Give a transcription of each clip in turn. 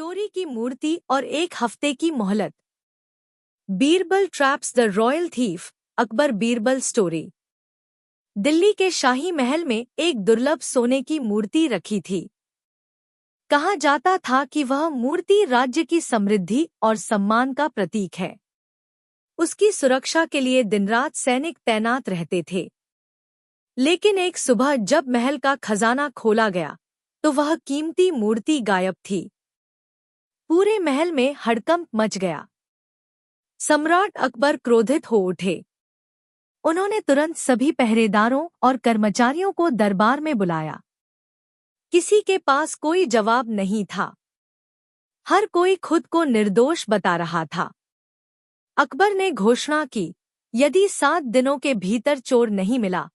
चोरी की मूर्ति और 1 हफ्ते की मोहलत। Birbal traps the royal thief. Akbar Birbal story. Delhi के शाही महल में एक दुर्लभ सोने की मूर्ति रखी थी। कहा जाता था कि वह मूर्ति राज्य की समृद्धि और सम्मान का प्रतीक है। उसकी सुरक्षा के लिए दिन-रात सैनिक तैनात रहते थे। लेकिन एक सुबह जब महल का खजाना खोला गया तो वह कीमती मूर्ति गायब थी। पूरे महल में हड़कंप मच गया। सम्राट अकबर क्रोधित हो उठे। उन्होंने तुरंत सभी पहरेदारों और कर्मचारियों को दरबार में बुलाया। किसी के पास कोई जवाब नहीं था। हर कोई खुद को निर्दोष बता रहा था। अकबर ने घोषणा की, यदि 7 दिनों के भीतर चोर नहीं मिला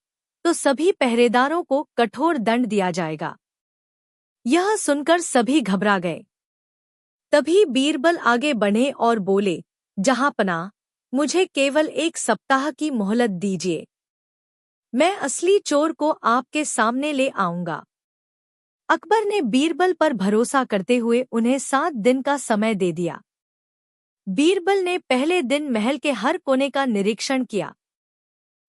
तो सभी पहरेदारों को कठोर दंड दिया जाएगा। यह सुनकर सभी घबरा गए। तभी बीरबल आगे बढ़े और बोले, जहांपनाह, मुझे केवल 1 सप्ताह की मोहलत दीजिए। मैं असली चोर को आपके सामने ले आऊंगा। अकबर ने बीरबल पर भरोसा करते हुए उन्हें 7 दिन का समय दे दिया। बीरबल ने पहले दिन महल के हर कोने का निरीक्षण किया।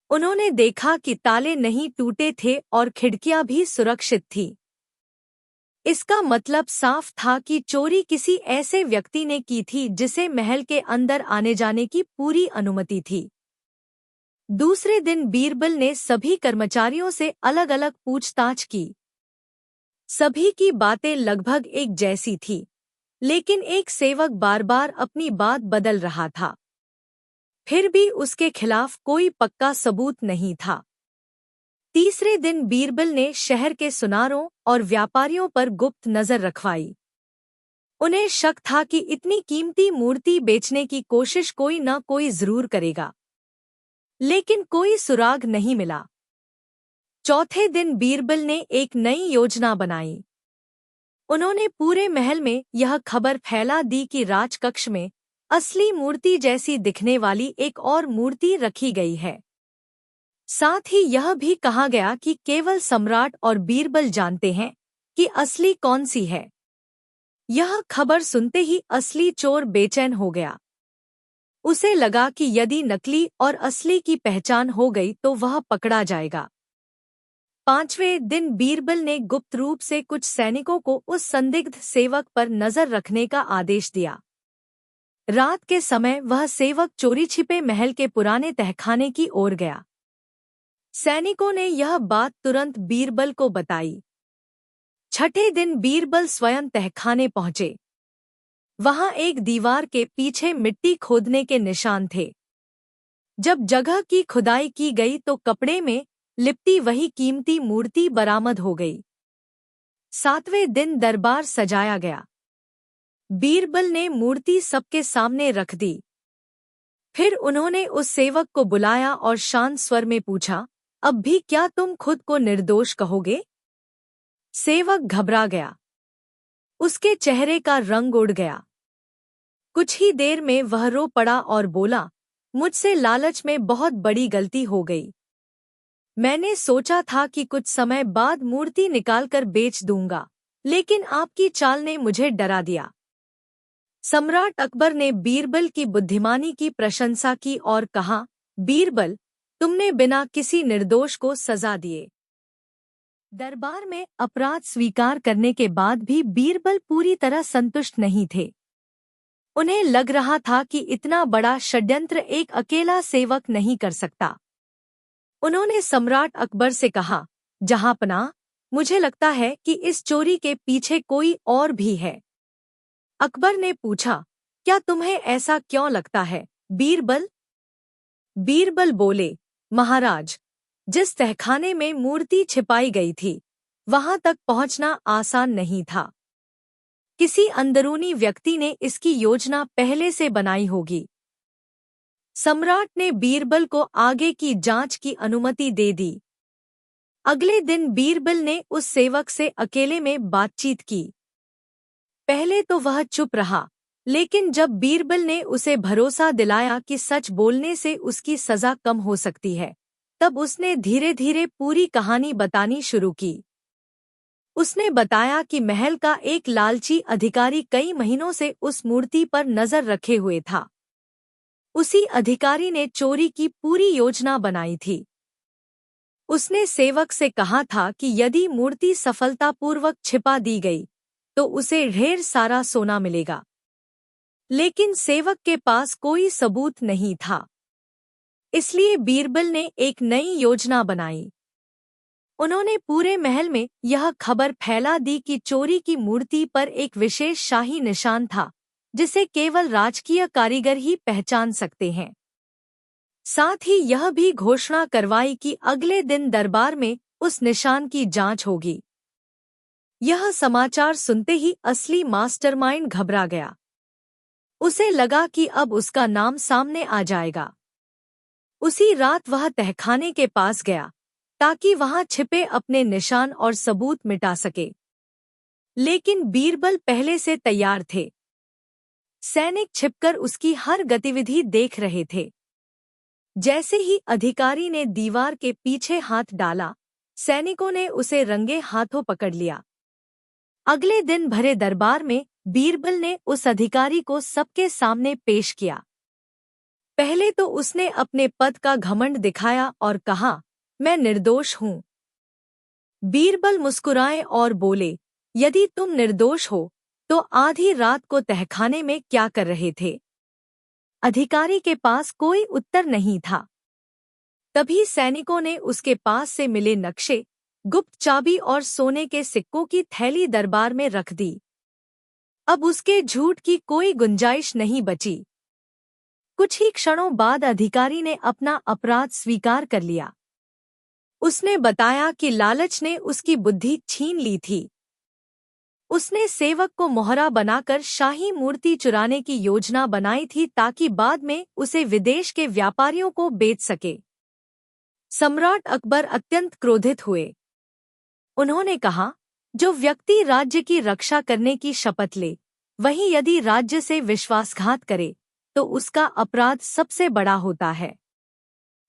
उन्होंने देखा कि ताले नहीं टूटे थे और खिड़कियां भी सुरक्षित थीं। इसका मतलब साफ था कि चोरी किसी ऐसे व्यक्ति ने की थी जिसे महल के अंदर आने जाने की पूरी अनुमति थी। दूसरे दिन बीरबल ने सभी कर्मचारियों से अलग-अलग पूछताछ की। सभी की बातें लगभग एक जैसी थी, लेकिन एक सेवक बार-बार अपनी बात बदल रहा था। फिर भी उसके खिलाफ कोई पक्का सबूत नहीं था। तीसरे दिन बीरबल ने शहर के सुनारों और व्यापारियों पर गुप्त नजर रखवाई। उन्हें शक था कि इतनी कीमती मूर्ति बेचने की कोशिश कोई न कोई जरूर करेगा, लेकिन कोई सुराग नहीं मिला। चौथे दिन बीरबल ने एक नई योजना बनाई। उन्होंने पूरे महल में यह खबर फैला दी कि राजकक्ष में असली मूर्ति जैसी दिखने वाली एक और मूर्ति रखी गई है। साथ ही यह भी कहा गया कि केवल सम्राट और बीरबल जानते हैं कि असली कौन सी है। यह खबर सुनते ही असली चोर बेचैन हो गया। उसे लगा कि यदि नकली और असली की पहचान हो गई तो वह पकड़ा जाएगा। 5वें दिन बीरबल ने गुप्त रूप से कुछ सैनिकों को उस संदिग्ध सेवक पर नजर रखने का आदेश दिया। रात के समय वह सेवक चोरी छिपे महल के पुराने तहखाने की ओर गया। सैनिकों ने यह बात तुरंत बीरबल को बताई। 6ठे दिन बीरबल स्वयं तहखाने पहुंचे। वहां एक दीवार के पीछे मिट्टी खोदने के निशान थे। जब जगह की खुदाई की गई तो कपड़े में लिपटी वही कीमती मूर्ति बरामद हो गई। 7वें दिन दरबार सजाया गया। बीरबल ने मूर्ति सबके सामने रख दी। फिर उन्होंने उस सेवक को बुलाया और शांत स्वर में पूछा, अब भी क्या तुम खुद को निर्दोष कहोगे? सेवक घबरा गया। उसके चेहरे का रंग उड़ गया। कुछ ही देर में वह रो पड़ा और बोला, मुझसे लालच में बहुत बड़ी गलती हो गई। मैंने सोचा था कि कुछ समय बाद मूर्ति निकालकर बेच दूंगा, लेकिन आपकी चाल ने मुझे डरा दिया। सम्राट अकबर ने बीरबल की बुद्धिमानी की प्रशंसा की और कहा, बीरबल, तुमने बिना किसी निर्दोष को सजा दिए। दरबार में अपराध स्वीकार करने के बाद भी बीरबल पूरी तरह संतुष्ट नहीं थे। उन्हें लग रहा था कि इतना बड़ा षड्यंत्र एक अकेला सेवक नहीं कर सकता। उन्होंने सम्राट अकबर से कहा, जहांपनाह, मुझे लगता है कि इस चोरी के पीछे कोई और भी है। अकबर ने पूछा, क्या तुम्हें ऐसा क्यों लगता है, बीरबल? बीरबल बोले, महाराज, जिस तहखाने में मूर्ति छिपाई गई थी, वहां तक पहुंचना आसान नहीं था। किसी अंदरूनी व्यक्ति ने इसकी योजना पहले से बनाई होगी। सम्राट ने बीरबल को आगे की जांच की अनुमति दे दी। अगले दिन बीरबल ने उस सेवक से अकेले में बातचीत की। पहले तो वह चुप रहा, लेकिन जब बीरबल ने उसे भरोसा दिलाया कि सच बोलने से उसकी सजा कम हो सकती है, तब उसने धीरे-धीरे पूरी कहानी बतानी शुरू की। उसने बताया कि महल का एक लालची अधिकारी कई महीनों से उस मूर्ति पर नजर रखे हुए था। उसी अधिकारी ने चोरी की पूरी योजना बनाई थी। उसने सेवक से कहा था कि यदि मूर्ति सफलतापूर्वक छिपा दी गई तो उसे ढेर सारा सोना मिलेगा। लेकिन सेवक के पास कोई सबूत नहीं था। इसलिए बीरबल ने एक नई योजना बनाई। उन्होंने पूरे महल में यह खबर फैला दी कि चोरी की मूर्ति पर एक विशेष शाही निशान था जिसे केवल राजकीय कारीगर ही पहचान सकते हैं। साथ ही यह भी घोषणा करवाई कि अगले दिन दरबार में उस निशान की जांच होगी। यह समाचार सुनते ही असली मास्टरमाइंड घबरा गया। उसे लगा कि अब उसका नाम सामने आ जाएगा। उसी रात वह तहखाने के पास गया ताकि वहां छिपे अपने निशान और सबूत मिटा सके। लेकिन बीरबल पहले से तैयार थे। सैनिक छिपकर उसकी हर गतिविधि देख रहे थे। जैसे ही अधिकारी ने दीवार के पीछे हाथ डाला, सैनिकों ने उसे रंगे हाथों पकड़ लिया। अगले दिन भरे दरबार में बीरबल ने उस अधिकारी को सबके सामने पेश किया। पहले तो उसने अपने पद का घमंड दिखाया और कहा, मैं निर्दोष हूँ। बीरबल मुस्कुराए और बोले, यदि तुम निर्दोष हो तो आधी रात को तहखाने में क्या कर रहे थे? अधिकारी के पास कोई उत्तर नहीं था। तभी सैनिकों ने उसके पास से मिले नक्शे, गुप्त चाबी और सोने के सिक्कों की थैली दरबार में रख दी। अब उसके झूठ की कोई गुंजाइश नहीं बची। कुछ ही क्षणों बाद अधिकारी ने अपना अपराध स्वीकार कर लिया। उसने बताया कि लालच ने उसकी बुद्धि छीन ली थी। उसने सेवक को मोहरा बनाकर शाही मूर्ति चुराने की योजना बनाई थी ताकि बाद में उसे विदेश के व्यापारियों को बेच सके। सम्राट अकबर अत्यंत क्रोधित हुए। उन्होंने कहा, जो व्यक्ति राज्य की रक्षा करने की शपथ ले, वही यदि राज्य से विश्वासघात करे तो उसका अपराध सबसे बड़ा होता है।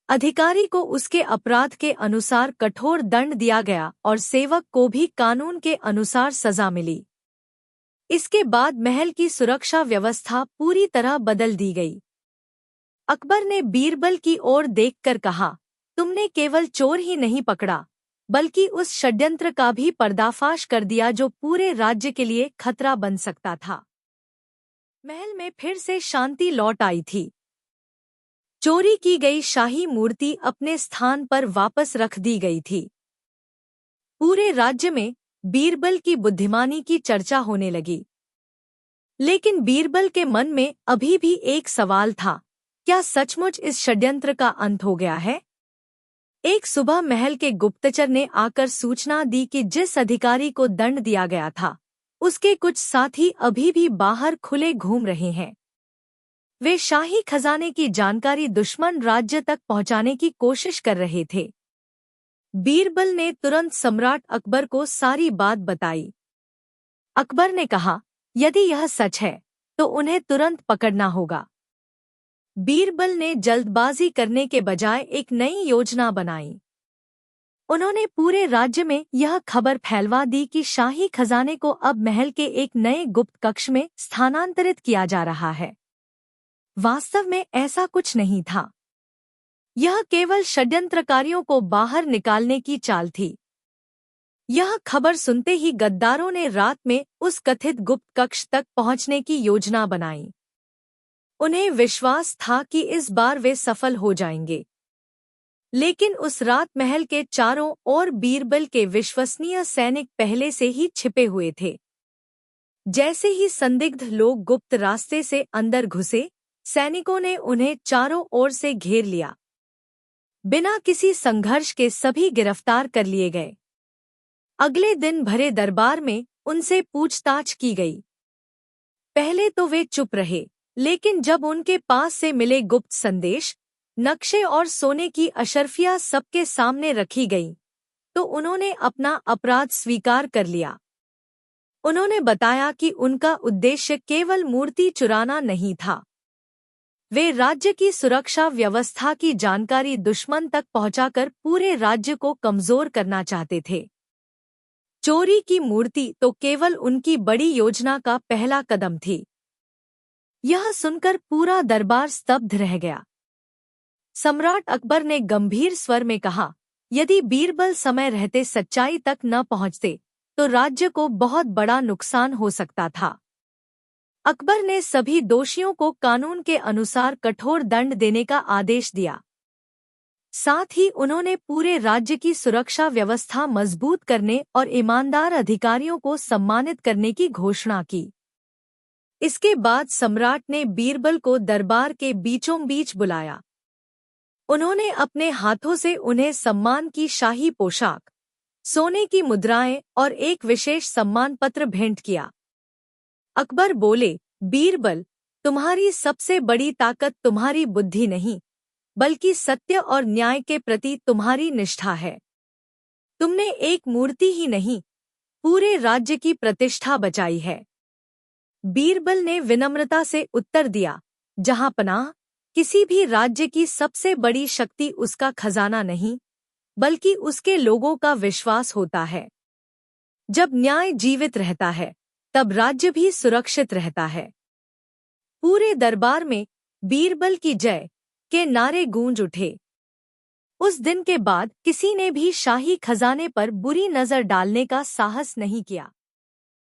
अधिकारी को उसके अपराध के अनुसार कठोर दंड दिया गया और सेवक को भी कानून के अनुसार सजा मिली। इसके बाद महल की सुरक्षा व्यवस्था पूरी तरह बदल दी गई। अकबर ने बीरबल की ओर देखकर कहा, तुमने केवल चोर ही नहीं पकड़ा, बल्कि उस षड्यंत्र का भी पर्दाफाश कर दिया जो पूरे राज्य के लिए खतरा बन सकता था। महल में फिर से शांति लौट आई थी। चोरी की गई शाही मूर्ति अपने स्थान पर वापस रख दी गई थी। पूरे राज्य में बीरबल की बुद्धिमानी की चर्चा होने लगी। लेकिन बीरबल के मन में अभी भी एक सवाल था, क्या सचमुच इस षड्यंत्र का अंत हो गया है? एक सुबह महल के गुप्तचर ने आकर सूचना दी कि जिस अधिकारी को दंड दिया गया था, उसके कुछ साथी अभी भी बाहर खुले घूम रहे हैं। वे शाही खजाने की जानकारी दुश्मन राज्य तक पहुंचाने की कोशिश कर रहे थे। बीरबल ने तुरंत सम्राट अकबर को सारी बात बताई। अकबर ने कहा, यदि यह सच है तो उन्हें तुरंत पकड़ना होगा। बीरबल ने जल्दबाजी करने के बजाय एक नई योजना बनाई। उन्होंने पूरे राज्य में यह खबर फैलवा दी कि शाही खजाने को अब महल के एक नए गुप्त कक्ष में स्थानांतरित किया जा रहा है। वास्तव में ऐसा कुछ नहीं था। यह केवल षड्यंत्रकारियों को बाहर निकालने की चाल थी। यह खबर सुनते ही गद्दारों ने रात में उस कथित गुप्त कक्ष तक पहुंचने की योजना बनाई। उन्हें विश्वास था कि इस बार वे सफल हो जाएंगे। लेकिन उस रात महल के चारों ओर बीरबल के विश्वसनीय सैनिक पहले से ही छिपे हुए थे। जैसे ही संदिग्ध लोग गुप्त रास्ते से अंदर घुसे, सैनिकों ने उन्हें चारों ओर से घेर लिया। बिना किसी संघर्ष के सभी गिरफ्तार कर लिए गए। अगले दिन भरे दरबार में उनसे पूछताछ की गई। पहले तो वे चुप रहे, लेकिन जब उनके पास से मिले गुप्त संदेश, नक्शे और सोने की अशर्फियां सबके सामने रखी गईं, तो उन्होंने अपना अपराध स्वीकार कर लिया। उन्होंने बताया कि उनका उद्देश्य केवल मूर्ति चुराना नहीं था। वे राज्य की सुरक्षा व्यवस्था की जानकारी दुश्मन तक पहुंचाकर पूरे राज्य को कमजोर करना चाहते थे। चोरी की मूर्ति तो केवल उनकी बड़ी योजना का पहला कदम थी। यह सुनकर पूरा दरबार स्तब्ध रह गया। सम्राट अकबर ने गंभीर स्वर में कहा, यदि बीरबल समय रहते सच्चाई तक न पहुंचते तो राज्य को बहुत बड़ा नुकसान हो सकता था। अकबर ने सभी दोषियों को कानून के अनुसार कठोर दंड देने का आदेश दिया। साथ ही उन्होंने पूरे राज्य की सुरक्षा व्यवस्था मजबूत करने और ईमानदार अधिकारियों को सम्मानित करने की घोषणा की। इसके बाद सम्राट ने बीरबल को दरबार के बीचों बीच बुलाया। उन्होंने अपने हाथों से उन्हें सम्मान की शाही पोशाक, सोने की मुद्राएं और एक विशेष सम्मान पत्र भेंट किया। अकबर बोले, बीरबल, तुम्हारी सबसे बड़ी ताकत तुम्हारी बुद्धि नहीं, बल्कि सत्य और न्याय के प्रति तुम्हारी निष्ठा है। तुमने एक मूर्ति ही नहीं, पूरे राज्य की प्रतिष्ठा बचाई है। बीरबल ने विनम्रता से उत्तर दिया, जहां पनाह, किसी भी राज्य की सबसे बड़ी शक्ति उसका खजाना नहीं, बल्कि उसके लोगों का विश्वास होता है। जब न्याय जीवित रहता है, तब राज्य भी सुरक्षित रहता है। पूरे दरबार में बीरबल की जय के नारे गूंज उठे। उस दिन के बाद किसी ने भी शाही खजाने पर बुरी नजर डालने का साहस नहीं किया।